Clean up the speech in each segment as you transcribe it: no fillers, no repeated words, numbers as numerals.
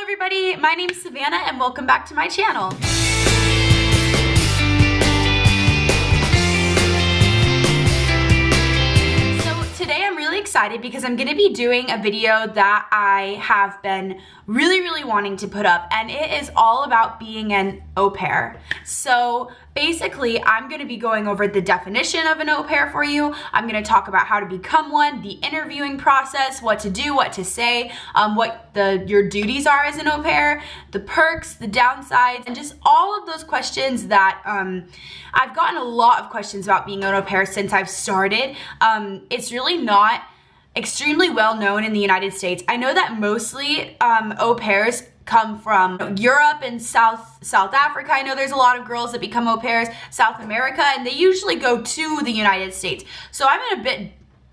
everybody, my name's Savannah and welcome back to my channel. So today I'm really excited because I'm going to be doing a video that I have been really wanting to put up, and it is all about being an au pair. So basically, I'm going to be going over the definition of an au pair for you. I'm going to talk about how to become one, the interviewing process, what to do, what to say, what your duties are as an au pair, the perks, the downsides, and just all of those questions that I've gotten a lot of questions about being an au pair since I've started. It's really not extremely well known in the United States. I know that mostly au pairs come from Europe and South Africa. I know there's a lot of girls that become au pairs, South America, and they usually go to the United States. So I'm in a bit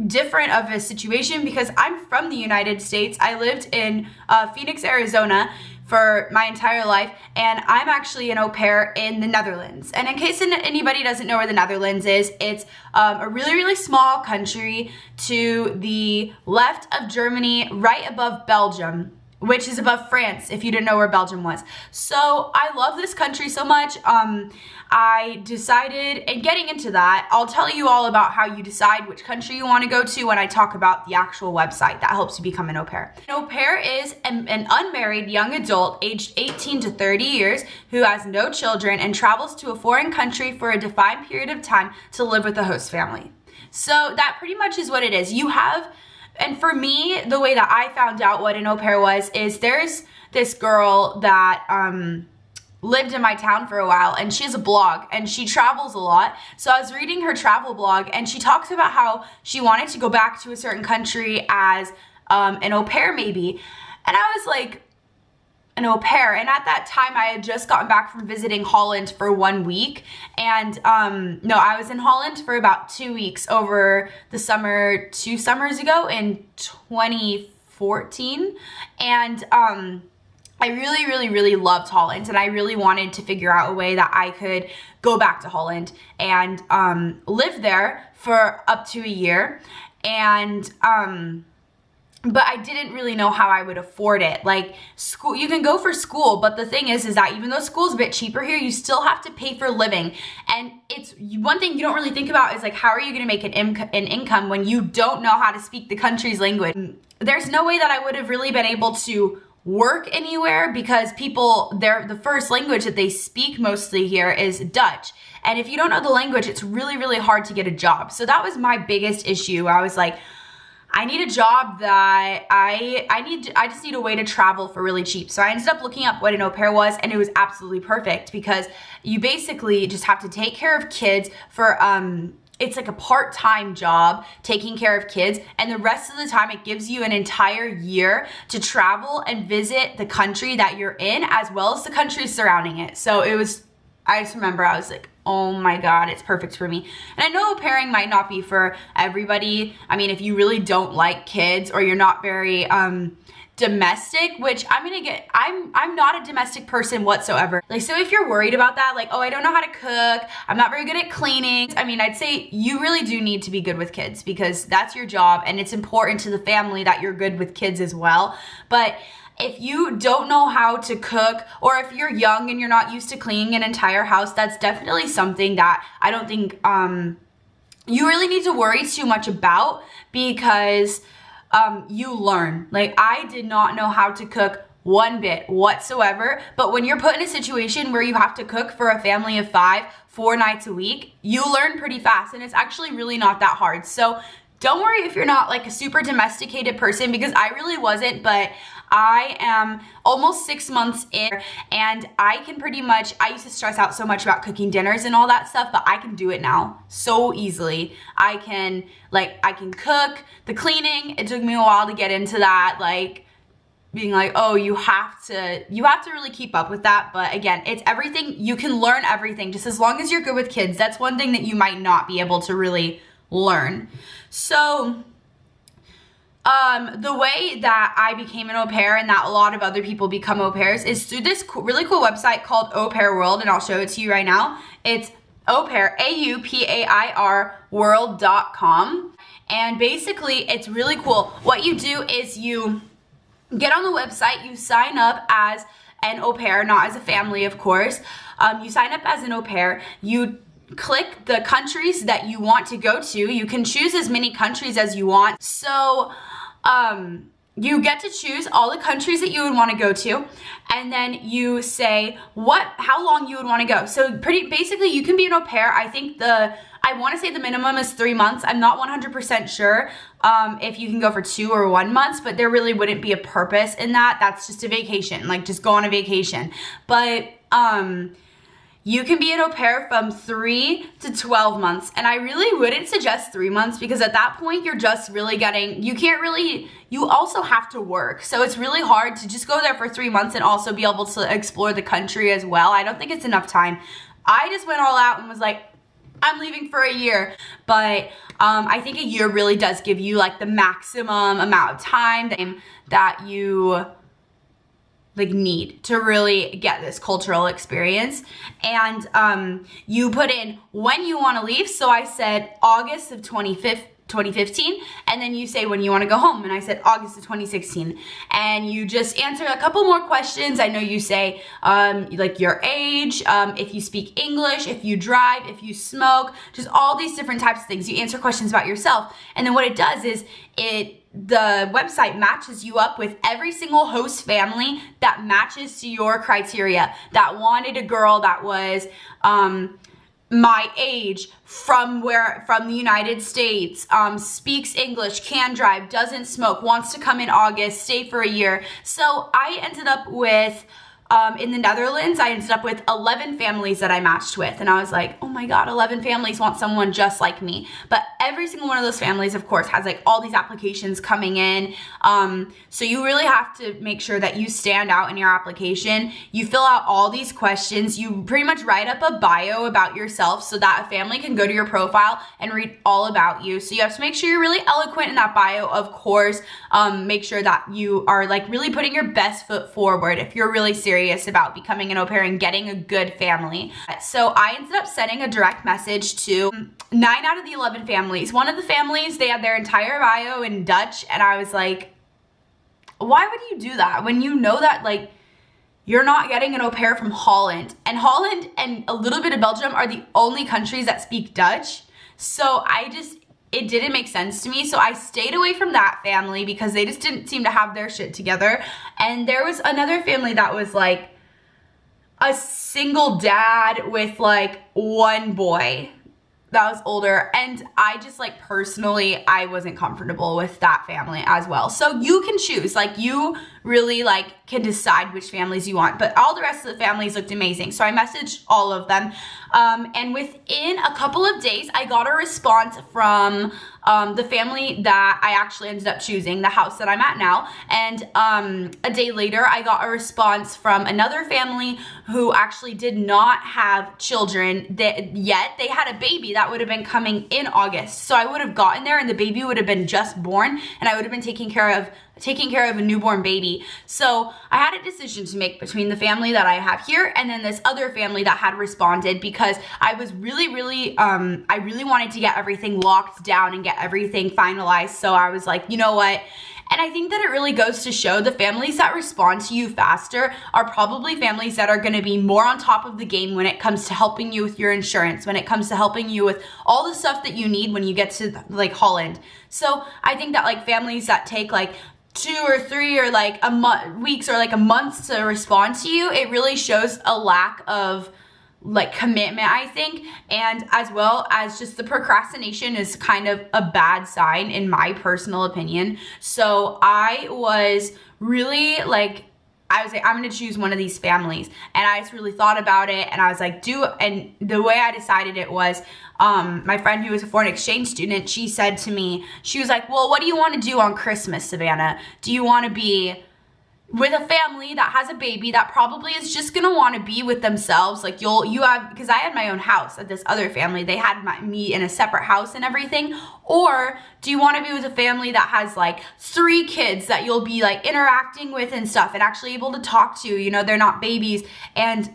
different of a situation because I'm from the United States. I lived in Phoenix, Arizona for my entire life, and I'm actually an au pair in the Netherlands. And in case anybody doesn't know where the Netherlands is, it's a really small country to the left of Germany, right above Belgium, which is above France, if you didn't know where Belgium was. So I love this country so much. I decided, and getting into that, I'll tell you all about how you decide which country you want to go to when I talk about the actual website that helps you become an au pair. An au pair is an unmarried young adult aged 18 to 30 years who has no children and travels to a foreign country for a defined period of time to live with the host family. So that pretty much is what it is. And for me, the way that I found out what an au pair was is there's this girl that lived in my town for a while, and she has a blog and she travels a lot. So I was reading her travel blog, and she talks about how she wanted to go back to a certain country as an au pair maybe. And I was like, an au pair? And at that time I had just gotten back from visiting Holland for 1 week, and no, I was in Holland for about 2 weeks over the summer, 2 summers ago in 2014, and I really loved Holland, and I really wanted to figure out a way that I could go back to Holland and live there for up to a year, and but I didn't really know how I would afford it. Like, school, you can go for school, but the thing is that even though school's a bit cheaper here, you still have to pay for living. And it's one thing you don't really think about is like, how are you going to make an income when you don't know how to speak the country's language? There's no way that I would have really been able to work anywhere because the first language that they speak mostly here is Dutch. And if you don't know the language, it's really hard to get a job. So that was my biggest issue. I was like, I need a job that I just need a way to travel for really cheap. So I ended up looking up what an au pair was, and it was absolutely perfect because you basically just have to take care of kids for it's like a part-time job taking care of kids, and the rest of the time it gives you an entire year to travel and visit the country that you're in as well as the countries surrounding it. So I just remember I was like, oh my God, it's perfect for me. And I know au pairing might not be for everybody. I mean, if you really don't like kids or you're not very domestic, which I'm not a domestic person whatsoever. Like, so if you're worried about that, like, oh, I don't know how to cook, I'm not very good at cleaning, I mean, I'd say you really do need to be good with kids because that's your job, and it's important to the family that you're good with kids as well. But if you don't know how to cook, or if you're young and you're not used to cleaning an entire house, that's definitely something that I don't think you really need to worry too much about because you learn. Like, I did not know how to cook one bit whatsoever, but when you're put in a situation where you have to cook for a family of 5, 4 nights a week, you learn pretty fast, and it's actually really not that hard. So don't worry if you're not like a super domesticated person, because I really wasn't, but I am almost 6 months in, and I used to stress out so much about cooking dinners and all that stuff, but I can do it now so easily. I can cook. The cleaning, it took me a while to get into that, like being like, oh, you have to really keep up with that. But again, it's everything. You can learn everything just as long as you're good with kids. That's one thing that you might not be able to really learn. So the way that I became an au pair, and that a lot of other people become au pairs, is through this really cool website called Au Pair World, and I'll show it to you right now. It's AuPair, AuPair world.com, and basically it's really cool. What you do is you get on the website, you sign up as an au pair, not as a family, of course. You sign up as an au pair. You click the countries that you want to go to. You can choose as many countries as you want. So you get to choose all the countries that you would want to go to, and then you say how long you would want to go. So basically you can be an au pair. I want to say the minimum is 3 months. I'm not 100% sure if you can go for 2 or 1 month, but there really wouldn't be a purpose in that. That's just a vacation, like just go on a vacation. But you can be an au pair from 3 to 12 months. And I really wouldn't suggest 3 months, because at that point you're just really you also have to work. So it's really hard to just go there for 3 months and also be able to explore the country as well. I don't think it's enough time. I just went all out and was like, I'm leaving for a year. But I think a year really does give you like the maximum amount of time that you need to really get this cultural experience. And you put in when you want to leave. So I said August of 2015, and then you say when you want to go home, and I said August of 2016, and you just answer a couple more questions. I know you say like your age, if you speak English, if you drive, if you smoke, just all these different types of things. You answer questions about yourself, and then what it does is the website matches you up with every single host family that matches to your criteria, that wanted a girl that was my age, from the United States, speaks English, can drive, doesn't smoke, wants to come in August, stay for a year. So I ended up with in the Netherlands, I ended up with 11 families that I matched with. And I was like, oh my God, 11 families want someone just like me. But every single one of those families, of course, has like all these applications coming in. So you really have to make sure that you stand out in your application. You fill out all these questions. You pretty much write up a bio about yourself so that a family can go to your profile and read all about you. So you have to make sure you're really eloquent in that bio, of course. Make sure that you are like really putting your best foot forward if you're really serious about becoming an au pair and getting a good family. So I ended up sending a direct message to 9 out of the 11 families. One of the families, they had their entire bio in Dutch, and I was like, why would you do that when you know that like you're not getting an au pair from Holland? And Holland and a little bit of Belgium are the only countries that speak Dutch. So it didn't make sense to me. So I stayed away from that family because they just didn't seem to have their shit together. And there was another family that was like a single dad with like one boy that was older. And I just like personally, I wasn't comfortable with that family as well. So you can choose, like you really like can decide which families you want, but all the rest of the families looked amazing. So I messaged all of them. And within a couple of days, I got a response from the family that I actually ended up choosing, the house that I'm at now. And a day later, I got a response from another family who actually did not have children yet. They had a baby that would have been coming in August. So I would have gotten there and the baby would have been just born, and I would have been taking care of a newborn baby. So I had a decision to make between the family that I have here and then this other family that had responded, because I was really I really wanted to get everything locked down and get everything finalized. So I was like, you know what? And I think that it really goes to show the families that respond to you faster are probably families that are going to be more on top of the game when it comes to helping you with your insurance, when it comes to helping you with all the stuff that you need when you get to like Holland. So I think that like families that take like 2 or 3 or like weeks or like a month to respond to you, it really shows a lack of like commitment, I think. And as well as just the procrastination is kind of a bad sign in my personal opinion. So I was really like, I was like, I'm going to choose one of these families. And I just really thought about it, and I was like, and the way I decided it was, my friend who was a foreign exchange student, she said to me, she was like, well, what do you want to do on Christmas, Savannah? Do you want to be with a family that has a baby that probably is just gonna want to be with themselves? Like because I had my own house at this other family, they had me in a separate house and everything. Or do you want to be with a family that has like 3 kids that you'll be like interacting with and stuff and actually able to talk to, you know, they're not babies. And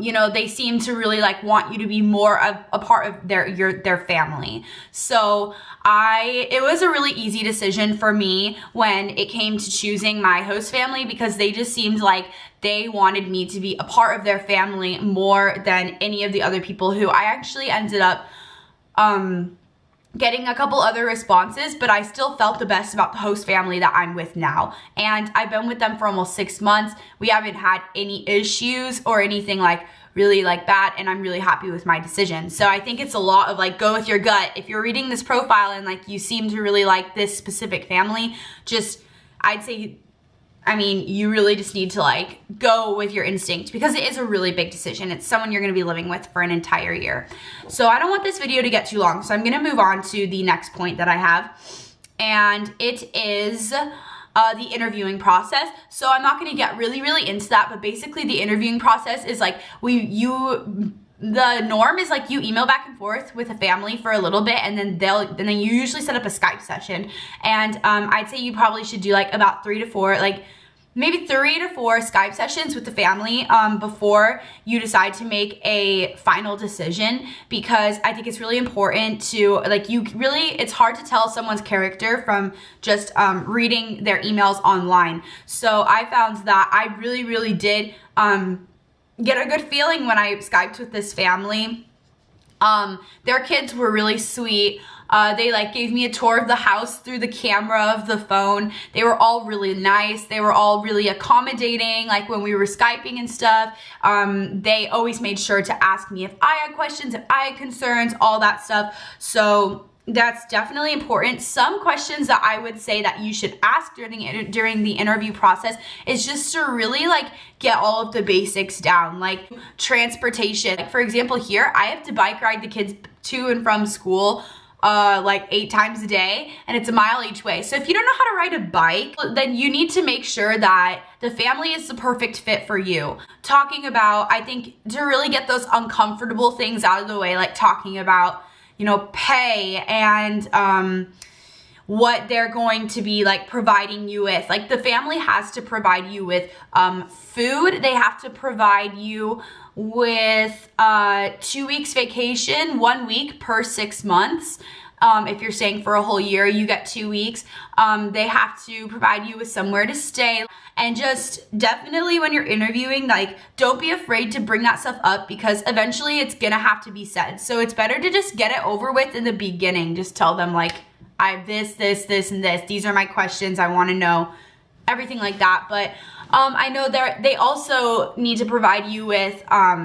you know, they seem to really like want you to be more of a part of their family. So it was a really easy decision for me when it came to choosing my host family, because they just seemed like they wanted me to be a part of their family more than any of the other people who I actually ended up getting a couple other responses, but I still felt the best about the host family that I'm with now. And I've been with them for almost 6 months. We haven't had any issues or anything like really like that, and I'm really happy with my decision. So I think it's a lot of like, go with your gut. If you're reading this profile and like you seem to really like this specific family, I'd say, I mean, you really just need to like go with your instinct, because it is a really big decision. It's someone you're gonna be living with for an entire year. So I don't want this video to get too long, so I'm gonna move on to the next point that I have, and it is the interviewing process. So I'm not gonna get really into that, but basically the interviewing process is like the norm is like you email back and forth with a family for a little bit, and then you usually set up a Skype session. And I'd say you probably should do like about 3 to 4, like maybe 3 to 4 Skype sessions with the family before you decide to make a final decision, because I think it's really important to like, it's hard to tell someone's character from just reading their emails online. So I found that I really did get a good feeling when I Skyped with this family. Their kids were really sweet. They like gave me a tour of the house through the camera of the phone. They were all really nice. They were all really accommodating, like when we were Skyping and stuff. They always made sure to ask me if I had questions, if I had concerns, all that stuff. So that's definitely important. Some questions that I would say that you should ask during the interview process is just to really like get all of the basics down, like transportation. Like for example, here I have to bike ride the kids to and from school like 8 times a day, and it's a mile each way. So if you don't know how to ride a bike, then you need to make sure that the family is the perfect fit for you. Talking about, I think, to really get those uncomfortable things out of the way, like talking about, you know, pay and what they're going to be like providing you with. Like the family has to provide you with food. They have to provide you with 2 weeks vacation, 1 week per 6 months. If you're staying for a whole year, you get 2 weeks. They have to provide you with somewhere to stay. And just definitely when you're interviewing, like, don't be afraid to bring that stuff up, because eventually it's gonna have to be said. So it's better to just get it over with in the beginning. Just tell them like, I have this, and this. These are my questions. I wanna know everything like that. But I know they also need to provide you with a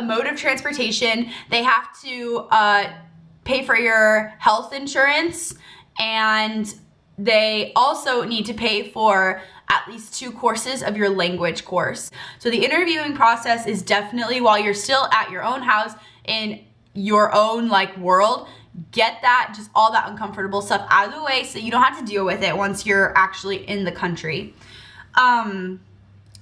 mode of transportation. They have to pay for your health insurance, and they also need to pay for at least 2 courses of your language course. So the interviewing process is definitely while you're still at your own house in your own like world. Get that, just all that uncomfortable stuff out of the way so you don't have to deal with it once you're actually in the country.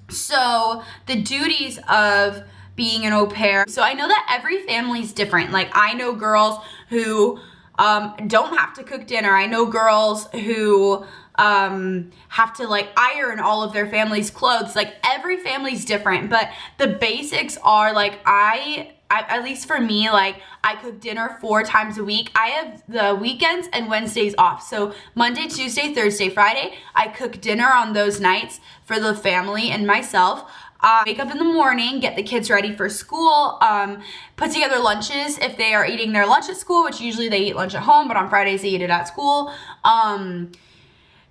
So the duties of being an au pair. So I know that every family's different. Like I know girls who don't have to cook dinner. I know girls who have to like iron all of their family's clothes. Like every family's different, but the basics are like at least for me, like I cook dinner 4 times a week. I have the weekends and Wednesdays off. So Monday, Tuesday, Thursday, Friday, I cook dinner on those nights for the family and myself. Wake up in the morning, get the kids ready for school, put together lunches if they are eating their lunch at school, which usually they eat lunch at home, but on Fridays they eat it at school.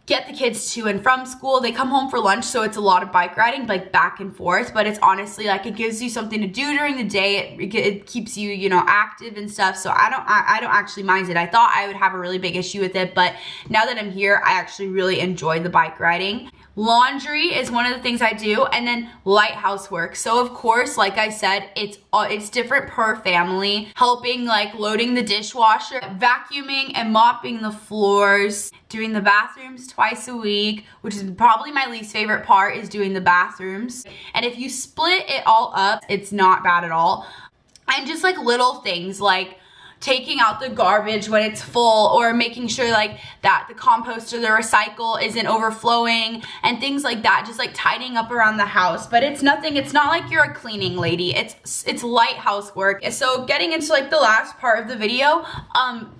Get the kids to and from school. They come home for lunch, so it's a lot of bike riding, like back and forth, but it's honestly like it gives you something to do during the day. It keeps you, you know, active and stuff. So I don't actually mind it. I thought I would have a really big issue with it, but now that I'm here, I actually really enjoy the bike riding. Laundry is one of the things I do, and then light housework. So of course, like I said, it's different per family. Helping like loading the dishwasher, vacuuming and mopping the floors, doing the bathrooms twice a week, which is probably my least favorite part, is doing the bathrooms. And if you split it all up, it's not bad at all. And just like little things like taking out the garbage when it's full, or making sure like that the compost or the recycle isn't overflowing and things like that, just like tidying up around the house. But it's not like you're a cleaning lady, it's light housework. So getting into like the last part of the video,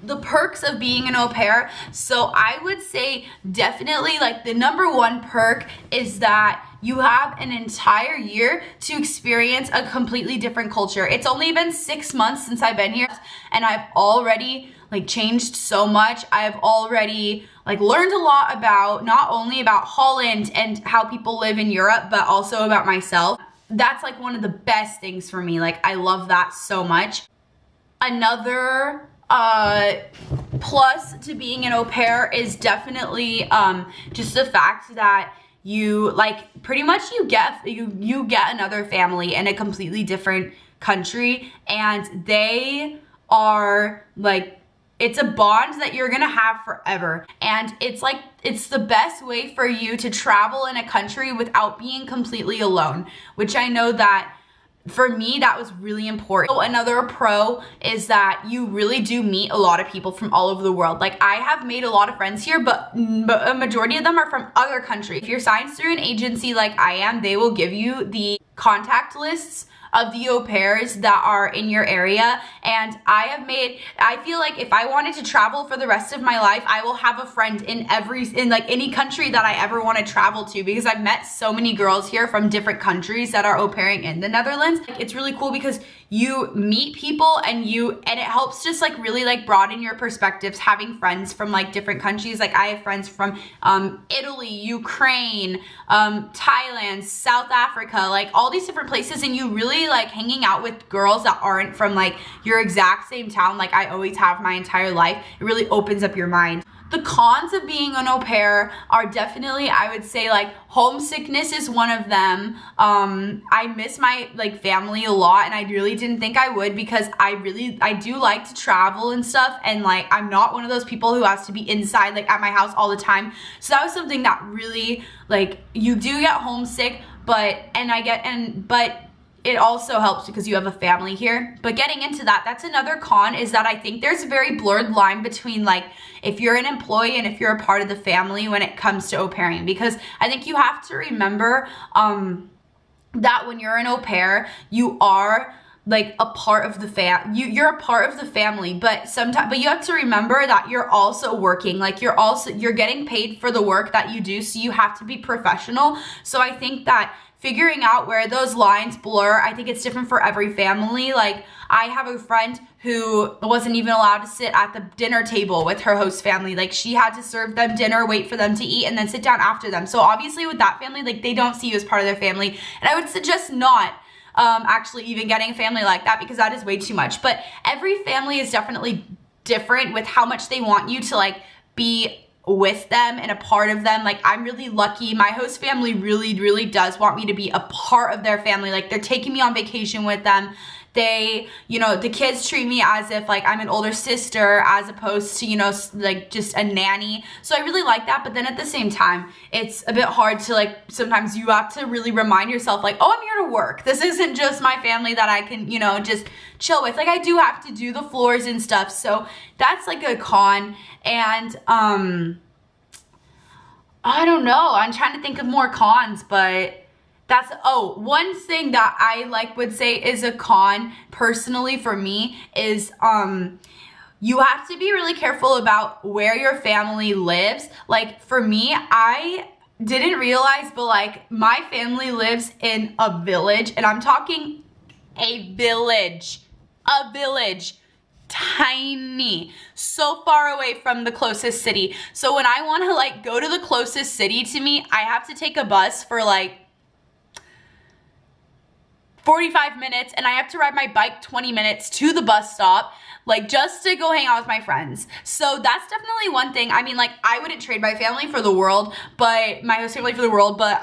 the perks of being an au pair. So I would say definitely like the number one perk is that you have an entire year to experience a completely different culture. It's only been 6 months since I've been here, and I've already like changed so much. I've already like learned a lot about, not only about Holland and how people live in Europe, but also about myself. That's like one of the best things for me. Like I love that so much. Another plus to being an au pair is definitely just the fact that you like pretty much you get another family in a completely different country, and they are like, it's a bond that you're gonna have forever. And it's like, it's the best way for you to travel in a country without being completely alone, which I know that for me, that was really important. So another pro is that you really do meet a lot of people from all over the world. Like I have made a lot of friends here, but a majority of them are from other countries. If you're signed through an agency like I am, they will give you the contact lists of the au pairs that are in your area. And I feel like if I wanted to travel for the rest of my life, I will have a friend in like any country that I ever want to travel to, because I've met so many girls here from different countries that are au pairing in the Netherlands. It's really cool because you meet people and it helps just like really like broaden your perspectives, having friends from like different countries. Like I have friends from Italy, Ukraine, Thailand, South Africa, like all these different places, and you really like hanging out with girls that aren't from like your exact same town like I always have my entire life. It really opens up your mind. The cons of being an au pair are definitely, I would say, like homesickness is one of them. I miss my like family a lot, and I really didn't think I would, because I do like to travel and stuff, and like I'm not one of those people who has to be inside like at my house all the time. So that was something that really, like, you do get homesick, but it also helps because you have a family here. But getting into that, that's another con, is that I think there's a very blurred line between like if you're an employee and if you're a part of the family when it comes to au pairing. Because I think you have to remember that when you're an au pair, you are like a part of the you're a part of the family, but you have to remember that you're also working. Like you're getting paid for the work that you do, so you have to be professional. So I think that figuring out where those lines blur, I think it's different for every family. Like I have a friend who wasn't even allowed to sit at the dinner table with her host family. Like she had to serve them dinner, wait for them to eat, and then sit down after them. So obviously with that family, like they don't see you as part of their family. And I would suggest not actually even getting a family like that, because that is way too much. But every family is definitely different with how much they want you to like be with them and a part of them. Like I'm really lucky. My host family really does want me to be a part of their family. Like they're taking me on vacation with them. They, you know, the kids treat me as if like I'm an older sister, as opposed to, you know, like just a nanny. So I really like that. But then at the same time, it's a bit hard to like, sometimes you have to really remind yourself like, oh, I'm here to work. This isn't just my family that I can, you know, just chill with. Like I do have to do the floors and stuff. So that's like a con. And I don't know. I'm trying to think of more cons, but that's, one thing that I like would say is a con personally for me is you have to be really careful about where your family lives. Like for me, I didn't realize, but like my family lives in a village, and I'm talking a village, tiny, so far away from the closest city. So when I want to like go to the closest city to me, I have to take a bus for like 45 minutes, and I have to ride my bike 20 minutes to the bus stop, like just to go hang out with my friends. So that's definitely one thing. I mean, like I wouldn't trade my family for the world, but my host family for the world, but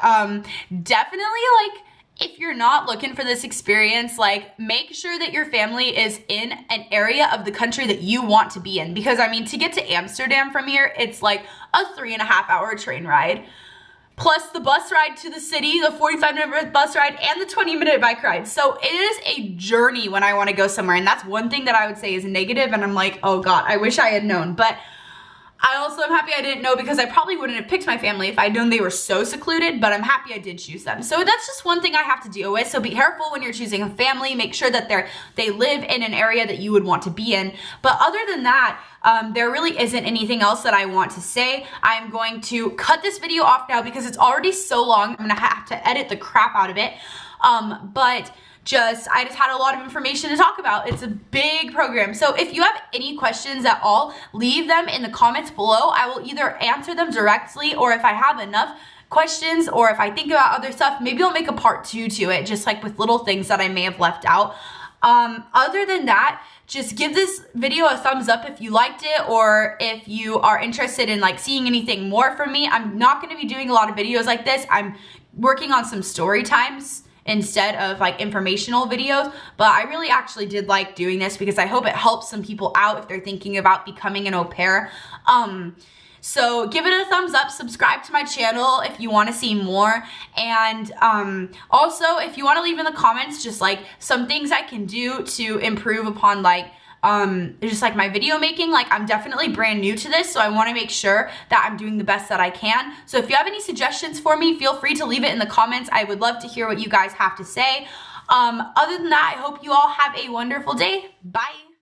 definitely like if you're not looking for this experience, like make sure that your family is in an area of the country that you want to be in. Because I mean, to get to Amsterdam from here, it's like a 3.5 hour train ride. plus the bus ride to the city, the 45-minute bus ride, and the 20-minute bike ride. So it is a journey when I want to go somewhere, and that's one thing that I would say is negative, and I'm like, oh God, I wish I had known. But I also am happy I didn't know, because I probably wouldn't have picked my family if I'd known they were so secluded, but I'm happy I did choose them. So that's just one thing I have to deal with. So be careful when you're choosing a family. Make sure that they live in an area that you would want to be in. But other than that, there really isn't anything else that I want to say. I'm going to cut this video off now because it's already so long. I'm gonna have to edit the crap out of it. I just had a lot of information to talk about. It's a big program. So if you have any questions at all, leave them in the comments below. I will either answer them directly, or if I have enough questions, or if I think about other stuff, maybe I'll make a part 2 to it, just like with little things that I may have left out. Other than that, just give this video a thumbs up if you liked it, or if you are interested in like seeing anything more from me. I'm not going to be doing a lot of videos like this. I'm working on some story times instead of like informational videos, but I really actually did like doing this because I hope it helps some people out if they're thinking about becoming an au pair. So give it a thumbs up, subscribe to my channel if you want to see more, and also if you want to leave in the comments just like some things I can do to improve upon like just like my video making. Like, I'm definitely brand new to this, so I want to make sure that I'm doing the best that I can. So if you have any suggestions for me, feel free to leave it in the comments. I would love to hear what you guys have to say. Other than that, I hope you all have a wonderful day. Bye.